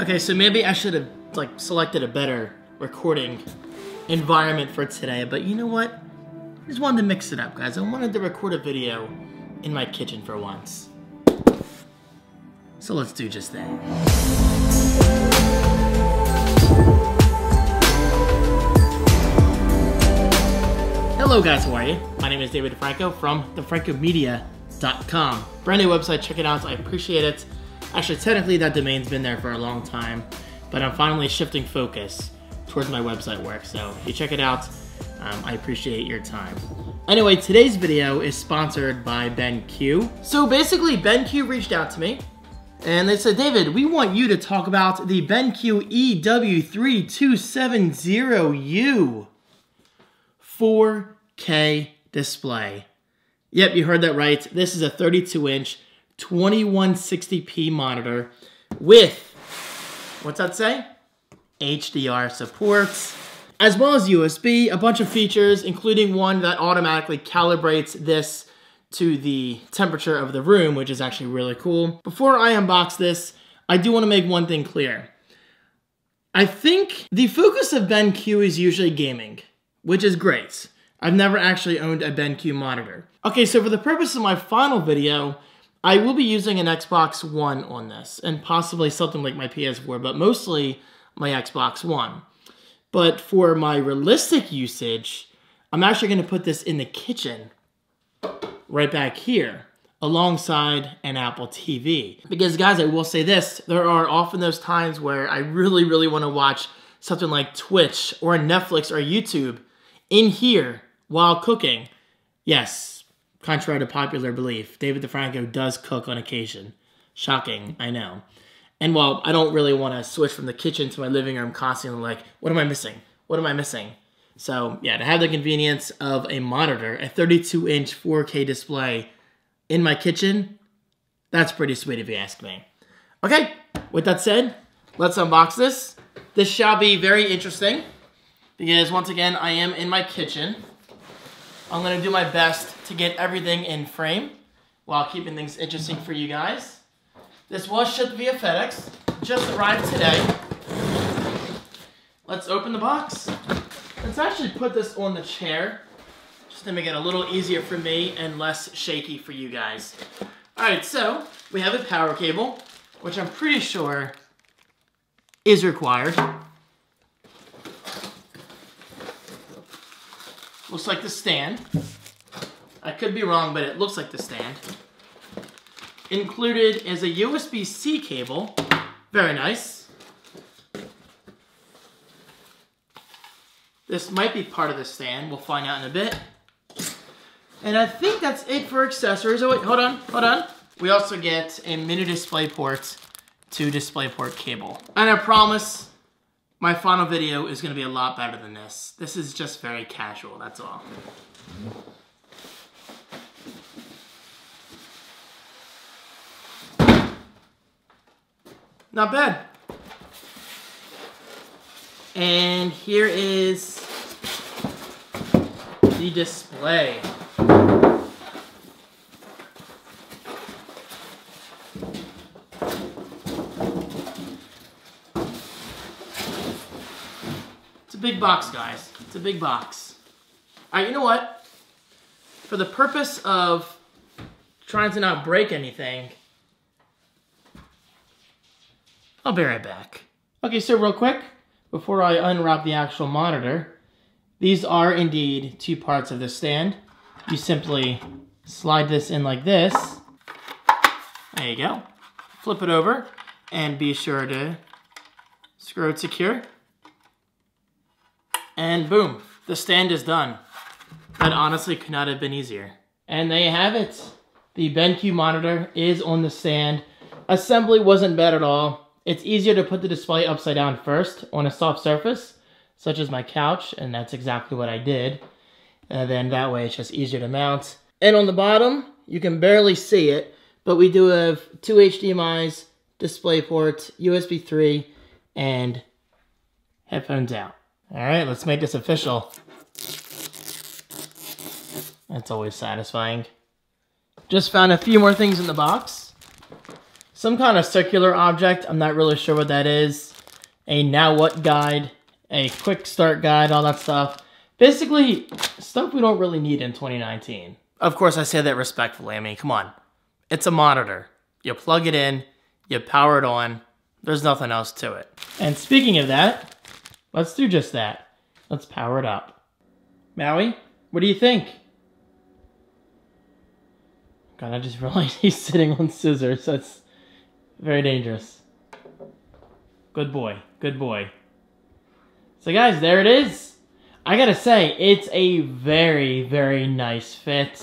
Okay, so maybe I should have like selected a better recording environment for today, but you know what? I just wanted to mix it up, guys. I wanted to record a video in my kitchen for once. So let's do just that. Hello guys, how are you? My name is David Franco from thefrancomedia.com. Brand new website, check it out, I appreciate it. Actually, technically that domain's been there for a long time, but I'm finally shifting focus towards my website work, so if you check it out, I appreciate your time. Anyway, today's video is sponsored by BenQ. So basically, BenQ reached out to me, and they said, David, we want you to talk about the BenQ EW3270U 4K display. Yep, you heard that right. This is a 32-inch 2160p monitor with, what's that say? HDR support, as well as USB, a bunch of features, including one that automatically calibrates this to the temperature of the room, which is actually really cool. Before I unbox this, I do want to make one thing clear. I think the focus of BenQ is usually gaming, which is great. I've never actually owned a BenQ monitor. Okay, so for the purpose of my final video, I will be using an Xbox One on this, and possibly something like my PS4, but mostly my Xbox One. But for my realistic usage, I'm actually going to put this in the kitchen, right back here, alongside an Apple TV. Because guys, I will say this, there are often those times where I really want to watch something like Twitch or Netflix or YouTube in here while cooking. Yes. Contrary to popular belief, David DeFranco does cook on occasion. Shocking, I know. And while I don't really want to switch from the kitchen to my living room constantly like, what am I missing? What am I missing? So yeah, to have the convenience of a monitor, a 32-inch 4K display in my kitchen, that's pretty sweet if you ask me. Okay, with that said, let's unbox this. This shall be very interesting because once again, I am in my kitchen. I'm gonna do my best to get everything in frame while keeping things interesting for you guys. This was shipped via FedEx, just arrived today. Let's open the box. Let's actually put this on the chair, just to make it a little easier for me and less shaky for you guys. All right, so we have a power cable, which I'm pretty sure is required. Looks like the stand. I could be wrong, but it looks like the stand. Included is a USB-C cable. Very nice. This might be part of the stand. We'll find out in a bit. And I think that's it for accessories. Oh wait, hold on. We also get a mini DisplayPort to DisplayPort cable. And I promise, my final video is going to be a lot better than this. This is just very casual, that's all. Not bad. And here is the display. It's a big box, guys. It's a big box. All right, you know what? For the purpose of trying to not break anything, I'll be right back. Okay, so real quick, before I unwrap the actual monitor, these are indeed two parts of the stand. You simply slide this in like this. There you go. Flip it over and be sure to screw it secure. And boom, the stand is done. That honestly could not have been easier. And there you have it. The BenQ monitor is on the stand. Assembly wasn't bad at all. It's easier to put the display upside down first on a soft surface, such as my couch, and that's exactly what I did. And then that way it's just easier to mount. And on the bottom, you can barely see it, but we do have two HDMIs, DisplayPort, USB 3, and headphones out. All right, let's make this official. That's always satisfying. Just found a few more things in the box. some kind of circular object. I'm not really sure what that is. A now what guide, a quick start guide, all that stuff. Basically, stuff we don't really need in 2019. Of course, I say that respectfully. I mean, come on. It's a monitor. You plug it in, you power it on. There's nothing else to it. And speaking of that, let's do just that. Let's power it up. Maui, what do you think? God, I just realized he's sitting on scissors. That's very dangerous. Good boy. Good boy. So guys, there it is. I gotta say, it's a very, very nice fit.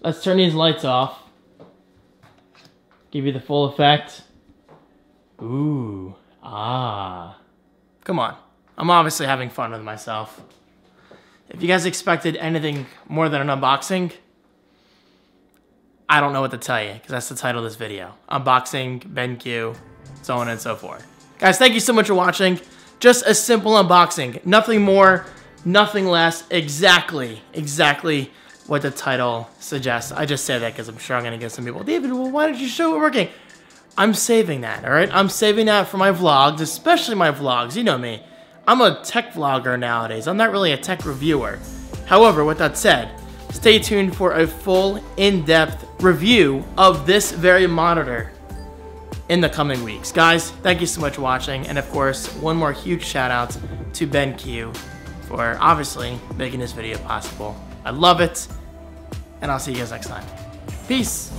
Let's turn these lights off. Give you the full effect. Ooh. Ah. Come on. I'm obviously having fun with myself. If you guys expected anything more than an unboxing, I don't know what to tell you, because that's the title of this video. Unboxing, BenQ, so on and so forth. Guys, thank you so much for watching. Just a simple unboxing. Nothing more, nothing less. Exactly what the title suggests. I just say that because I'm sure I'm going to get some people, David, well, why did you show it working? I'm saving that, all right? I'm saving that for my vlogs, especially my vlogs. You know me. I'm a tech vlogger nowadays. I'm not really a tech reviewer. However, with that said, stay tuned for a full, in-depth review of this very monitor in the coming weeks. Guys, thank you so much for watching. And of course, one more huge shout out to BenQ for obviously making this video possible. I love it. And I'll see you guys next time. Peace.